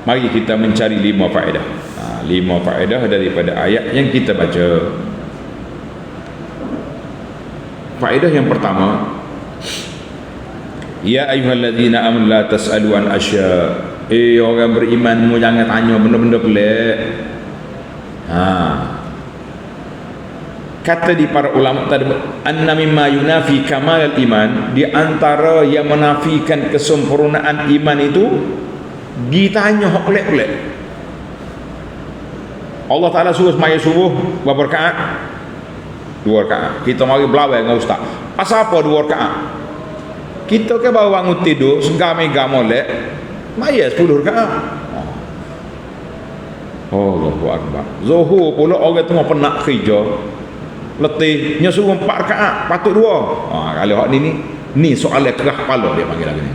Mari kita mencari 5 faedah. 5 faedah daripada ayat yang kita baca. Faedah yang pertama, ya ayyuhalladzina amanu la tas'alu an asya. Orang beriman, mu jangan tanya benda-benda pelik. Kata di para ulama tadi, anna mimma yunafi kamal iman, di antara yang menafikan kesempurnaan iman itu ditanya hak pelik-pelik. Allah Ta'ala suruh semaya subuh berapa rakaat? 2 rakaat. Kita mari belawai dengan ustaz, pasal apa 2 rakaat? Kita ke baru bangun tidur segar-mega molek maya 10 rakaat. Allahu Akbar. Zuhur pula orang tengah penat kerja, letihnya suruh 4 rakaat, patut 2. Kalau hak ni soalan kerah kepala dia panggil lagi ni.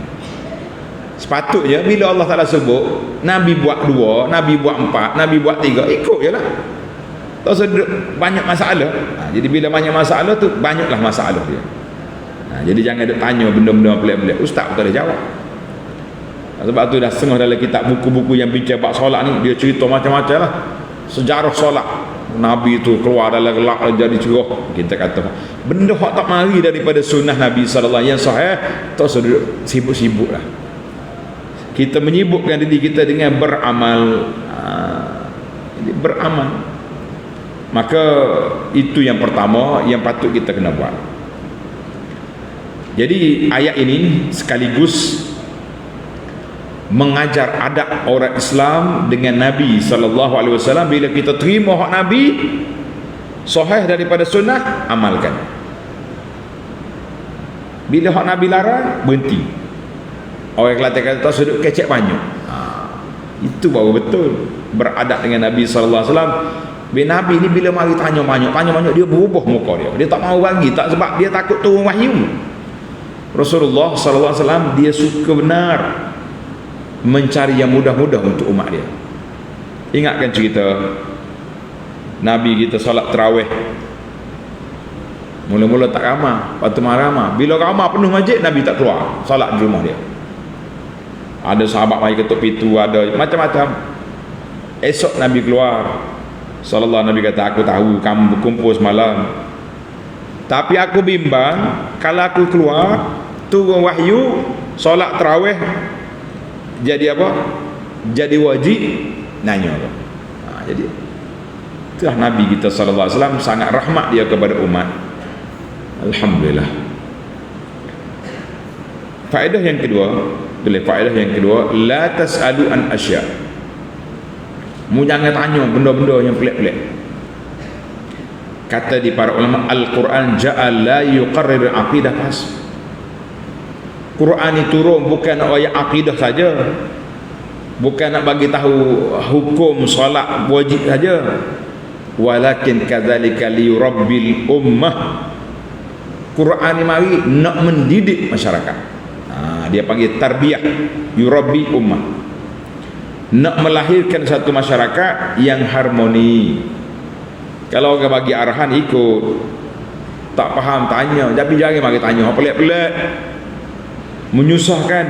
Sepatutnya bila Allah Ta'ala sebut Nabi buat 2, Nabi buat 4, Nabi buat 3, ikut je lah. Tak usah banyak masalah. Jadi bila banyak masalah tu, banyaklah masalah dia. Jadi jangan ada tanya benda-benda pelik-pelik. Ustaz pun tak ada jawab. Sebab tu dah setengah dalam kitab buku-buku yang bincang bab solat ni, dia cerita macam-macam lah sejarah solat. Nabi tu keluar dalam gelap jadi cerah. Kita kata benda hak tak mari daripada sunnah Nabi sallallahu alaihi wasallam yang sahih, tak usah sibuk-sibuk lah. Kita menyibukkan diri kita dengan beramal. Jadi beramal, maka itu yang pertama yang patut kita kena buat. Jadi ayat ini sekaligus mengajar adab orang Islam dengan Nabi sallallahu alaihi wasallam. Bila kita terima hak Nabi sahih daripada sunnah, amalkan. Bila hak Nabi larang, berhenti. Orang Kelantan kata sudut kecek banyak. Itu baru betul beradab dengan Nabi sallallahu alaihi wasallam. Nabi ni bila mari tanya banyak dia berubah muka dia. Dia tak mau bagi, tak sebab dia takut turun wahyu. Rasulullah sallallahu alaihi wasallam dia suka benar mencari yang mudah-mudah untuk umat dia. Ingatkan cerita Nabi kita solat tarawih. Mula-mula tak ramai, lepas tu ramai. Bila ramai penuh masjid, Nabi tak keluar solat di rumah dia. Ada sahabat mari ketuk pintu, ada macam-macam. Esok Nabi keluar sallallahu, Nabi kata, aku tahu kamu berkumpul semalam, tapi aku bimbang kalau aku keluar turun wahyu, solat tarawih jadi apa? Jadi wajib, nanya apa? Jadi itulah Nabi kita sallallahu alaihi wasallam, sangat rahmat dia kepada umat. Alhamdulillah. Faedah yang kedua, la tas'alu an asya. Mu jangan tanya benda-benda yang pelik-pelik. Kata di para ulama, Al-Quran ja'al la yuqarrir aqidah pas. Quran ni turun bukan nak ayat akidah saja, bukan nak bagi tahu hukum solat wajib saja, walakin kadzalika liyurabbil ummah. Quran ni mari nak mendidik masyarakat. Dia panggil tarbiyah, yurabbi ummah, nak melahirkan satu masyarakat yang harmoni. Kalau orang bagi arahan ikut, tak faham tanya, tapi jangan bagi tanya pelik-pelik menyusahkan.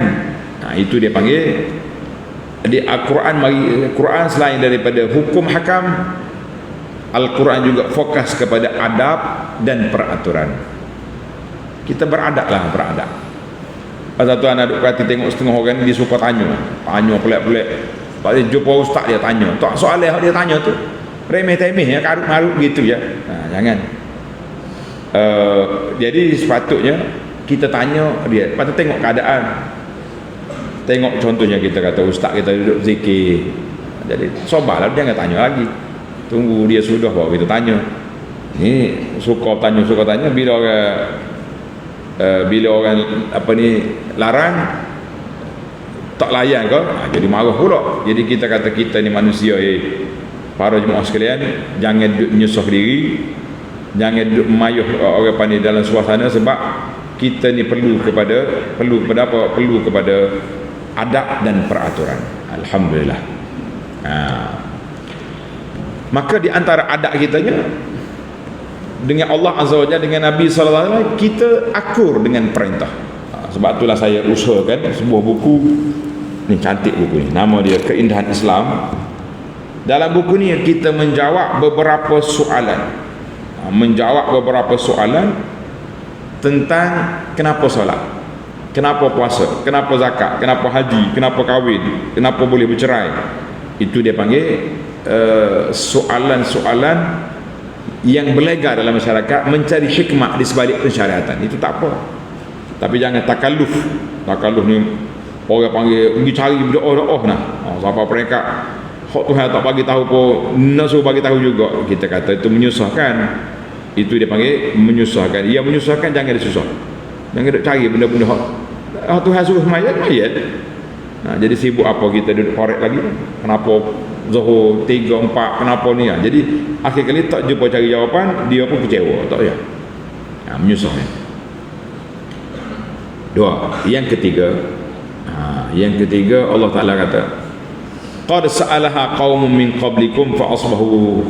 Itu dia panggil di Al-Quran. Quran selain daripada hukum hakam, Al-Quran juga fokus kepada adab dan peraturan. Kita beradab. Pasal tu anak duk kata tengok setengah orang dia suka tanya pelik-pelik. Pak dia jumpa ustaz dia tanya, tak soalan dia tanya tu remeh-temeh ya, karut-marut gitu ya. Jangan. Jadi sepatutnya kita tanya dia, patut tengok keadaan. Tengok contohnya kita kata ustaz kita duduk zikir, jadi sobarlah, jangan tanya lagi, tunggu dia sudah baru kita tanya. Ni suka tanya bila orang apa ni larang tak layan ke, jadi marah pula. Jadi kita kata kita ni manusia, para jemaah sekalian, jangan duduk menyusah diri, jangan duduk memayuh orang pandai dalam suasana, sebab kita ni perlu kepada adab dan peraturan. Alhamdulillah. Maka di antara adab kitanya dengan Allah Azza wa Jalla, dengan Nabi sallallahu alaihi wasallam, kita akur dengan perintah. Sebab itulah saya usahakan sebuah buku Ni cantik buku ni, nama dia Keindahan Islam. Dalam buku ni kita menjawab beberapa soalan, tentang kenapa solat, kenapa puasa, kenapa zakat, kenapa haji, kenapa kahwin, kenapa boleh bercerai. Itu dia panggil soalan-soalan yang berlegar dalam masyarakat, mencari hikmah di sebalik pensyariatan. Itu tak apa, tapi jangan takalluf ni. Orang panggil pergi cari berdoa nah. Sampai peringkat hak Tuhan tak bagi tahu pun nak suruh bagi tahu juga. Kita kata itu menyusahkan. Itu dia panggil menyusahkan. Ia menyusahkan, jangan disusah. Jangan duk cari benda-benda hak Tuhan suruh mayat. Jadi sibuk apa kita duduk korek lagi. Kenapa Zuhur 3, 4, kenapa ni? Jadi akhir kali tak jumpa cari jawapan, dia pun kecewa, tak ya. Menyusahkan. Dua. Yang ketiga Allah Ta'ala kata, qad sa'alaha qaumun min qablikum fa asbahu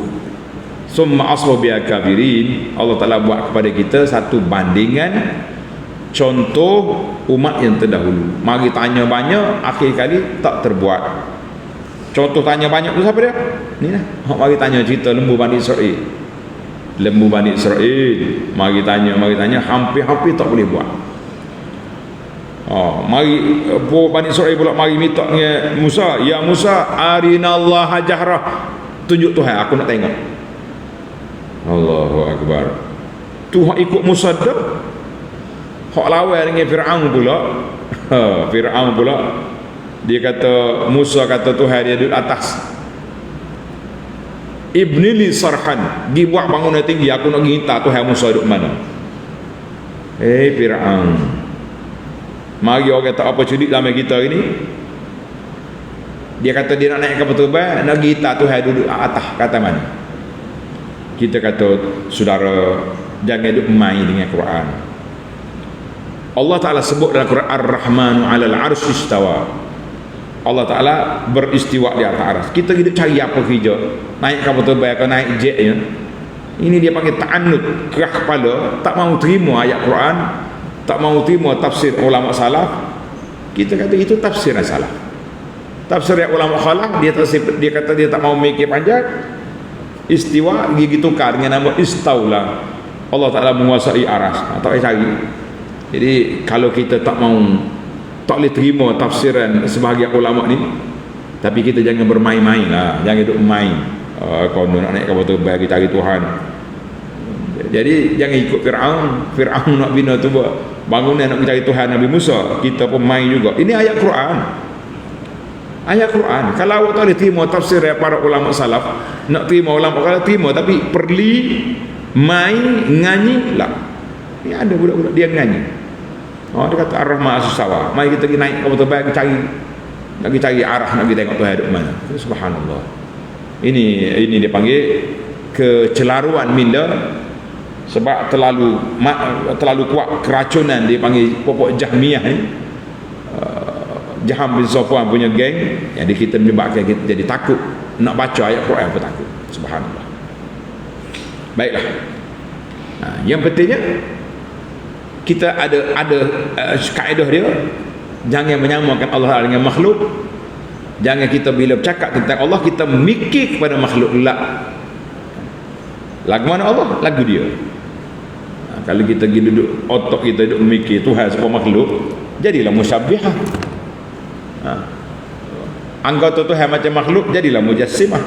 summa asbahu biha kafirin. Allah Ta'ala buat kepada kita satu bandingan contoh umat yang terdahulu. Mari tanya banyak, akhir kali tak terbuat. Contoh tanya banyak tu siapa dia? Ni lah. Mari tanya cerita lembu Bani Israel. Mari tanya, hampir-hampir tak boleh buat. Mari Bani Israel pula mari minta dengan Musa, ya Musa arinallaha jahrah, tunjuk Tuhan aku nak tengok. Allahu Akbar. Tuhan ikut Musa dah. Hak lawan dengan Fir'aun pula dia kata, Musa kata Tuhan dia duduk atas, ibnili sarhan, dibuat bangunan tinggi, aku nak minta Tuhan Musa duduk mana. Fir'aun, mari orang kata apa cerdik dalam kita ini. Dia kata dia nak naik kapal terbang, nak kita Tuhan duduk atas, kata mana. Kita kata saudara, jangan duduk main dengan Quran. Allah Ta'ala sebut dalam Quran, Ar-Rahmanu 'alal 'arsy istawa. Allah Ta'ala beristiwa di atas aras. Kita hidup cari apa kerja, naik kapal terbang atau naik jet ya. Ini dia panggil ta'annud, kerah kepala, tak mahu terima ayat Quran, tak mahu terima tafsir ulama salaf. Kita kata itu tafsir yang salah. Tafsir yang ulama khalaf, dia kata dia tak mahu mikir panjang. Istiwa gigi tukar dengan nama istaula. Allah Ta'ala menguasai aras. Tak payah cari. Jadi kalau kita tak boleh terima tafsiran sebahagian ulama ni, tapi kita jangan bermain-main lah, jangan duduk main. Kau nak naik kapal terbang kita cari Tuhan. Jadi jangan ikut Fir'aun nak bina tu bangunan nak mencari Tuhan Nabi Musa, kita pun main juga. Ini ayat Quran. Kalau awak tak boleh terima tafsir para ulama salaf, nak terima ulama kalau terima, tapi perli main nganyi lah. Ini ada budak-budak dia nganyi. Dia kata Ar-Rahman as-Sawa, mari kita pergi naik kapal terbang, nak cari arah, nak pergi tengok Tuhan duduk mana. Subhanallah. Ini dia panggil kecelaruan minda. Sebab terlalu kuat keracunan, dia panggil pokok Jahmiyah ni, Jaham bin Safwan punya geng. Jadi kita menyebabkan kita jadi takut nak baca ayat Quran pun takut. Subhanallah. Baiklah. Yang pentingnya kita ada kaedah dia, jangan menyamakan Allah dengan makhluk. Jangan kita bila bercakap tentang Allah kita mikir kepada makhluk. Lagu mana Allah? Lagu dia. Kalau kita pergi duduk, otak kita duduk memikir Tuhan sebuah makhluk, jadilah musyabbihah. Anggota Tuhan macam makhluk, jadilah mujassimah.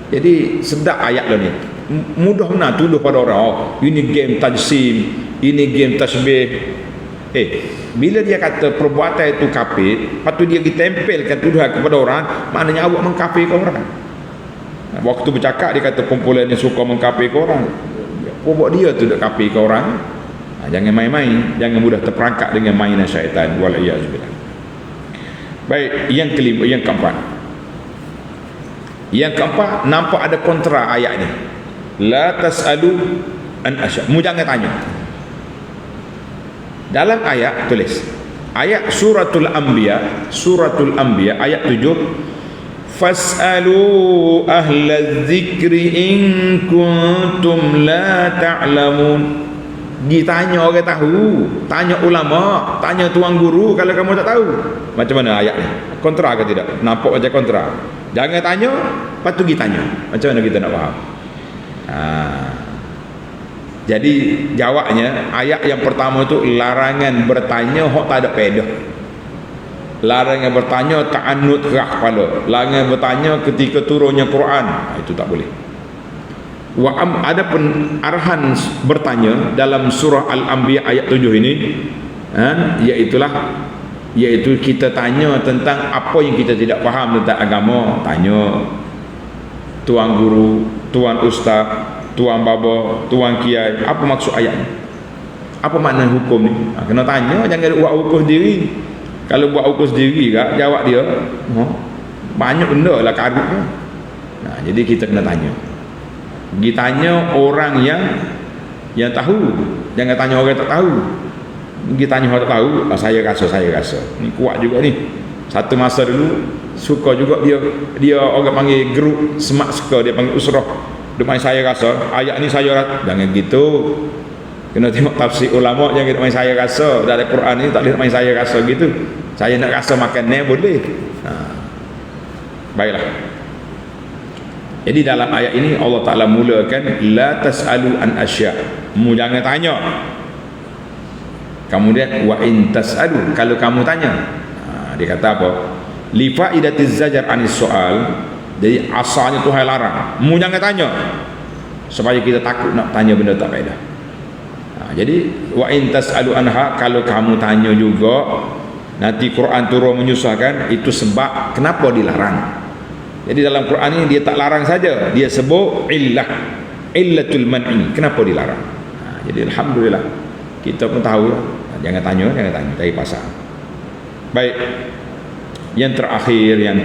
Jadi sedap ayat lah ni. Mudah benar tuduh pada orang, ini game tajsim, ini game tasbih. Bila dia kata perbuatan itu kafir, patut dia ditempelkan tuduhan kepada orang, maknanya awak mengkafirkan orang. Waktu bercakap dia kata kumpulan yang suka mengkafirkan orang, buat dia tu dak kafirkan orang. Jangan main-main, jangan mudah terperangkap dengan mainan syaitan. Wal-iyazbillah. Baik, yang kelima, yang keempat. Nampak ada kontra ayat ni. La tas'alu an asya. Mu jangan tanya. Dalam ayat tulis, ayat suratul anbiya ayat 7, fas'alu ahla dzikri in kuntum la ta'lamun. Pergi tanya orang tahu, tanya ulama, tanya tuan guru kalau kamu tak tahu. Macam mana ayat ni? Kontra ke tidak? Nampak macam kontra. Jangan tanya, lepas tu pergi tanya. Macam mana kita nak faham? Jadi jawabnya ayat yang pertama tu larangan bertanya hok tak ada faedah. Larangan bertanya ta'annud kerah kepala. Larangan bertanya ketika turunnya Quran. Itu tak boleh. Ada pun arahan bertanya dalam surah Al-Anbiya ayat 7 ini, iaitu kita tanya tentang apa yang kita tidak faham tentang agama. Tanya tuan guru, tuan ustaz, tuan baba, tuan kiai, apa maksud ayat ni? Apa makna hukum ni? Kena tanya, jangan buat hukum sendiri. Kalau buat hukum sendiri kak, jawab dia banyak benda lah karutnya. Jadi kita kena tanya. Pergi tanya orang yang tahu, jangan tanya orang tak tahu. Pergi tanya orang tak tahu, saya rasa ni kuat juga ni. Satu masa dulu suka juga dia orang panggil grup semak suka, dia panggil usrah. Dia main saya rasa ayat ni saya rasa. Jangan gitu, kena tengok tafsir ulama. Jangan main saya rasa. Dari Quran ni tak boleh main saya rasa gitu. Saya nak rasa makan ni boleh. Baiklah. Jadi dalam ayat ini Allah Ta'ala mulakan la tas'alu an asya', jangan tanya. Kemudian wa in tas'alu, kalau kamu tanya, dia kata apa? Li faidatiz zajar anis soal. Jadi asalnya Tuhan larang, jangan tanya, supaya kita takut nak tanya benda tak faedah. Jadi wa in tas'alu anha, kalau kamu tanya juga nanti Quran turun menyusahkan, itu sebab kenapa dilarang. Jadi dalam Quran ini dia tak larang saja, dia sebut illatul man'i, kenapa dilarang. Jadi alhamdulillah kita pun tahu, jangan tanya dari pasal. Baik, yang terakhir, yang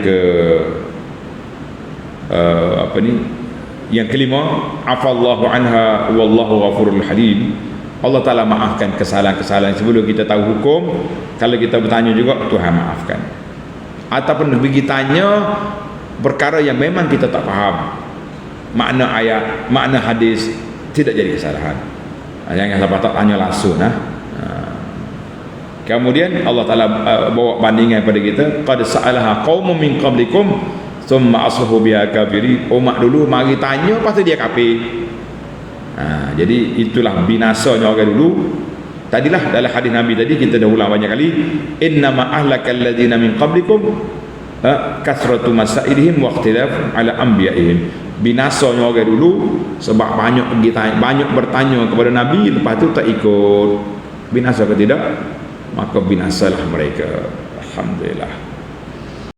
yang kelima, afallahu anha wallahu ghafurul halim. Allah Ta'ala maafkan kesalahan-kesalahan sebelum kita tahu hukum. Kalau kita bertanya juga, Tuhan maafkan. Ataupun pergi tanya perkara yang memang kita tak faham makna ayat, makna hadis, tidak jadi kesalahan. Jangan sampai tak tanya langsung. Kemudian Allah Ta'ala bawa bandingan pada kita, qad sa'alaha qaumun min qablikum thumma asbahu biha kafirin. Umat dulu mari tanya, lepas tu dia kafir. Jadi itulah binasanya orang dulu. Tadilah dalam hadis Nabi tadi kita dah ulang banyak kali, innama ahlakal ladzina min qablikum kasratu masailihim wa ikhtilaf ala anbiya'ihim. Binasanya orang dulu sebab banyak pergi tanya, banyak bertanya kepada Nabi, lepas tu tak ikut. Binasa ke tidak? Maka binasalah mereka. Alhamdulillah.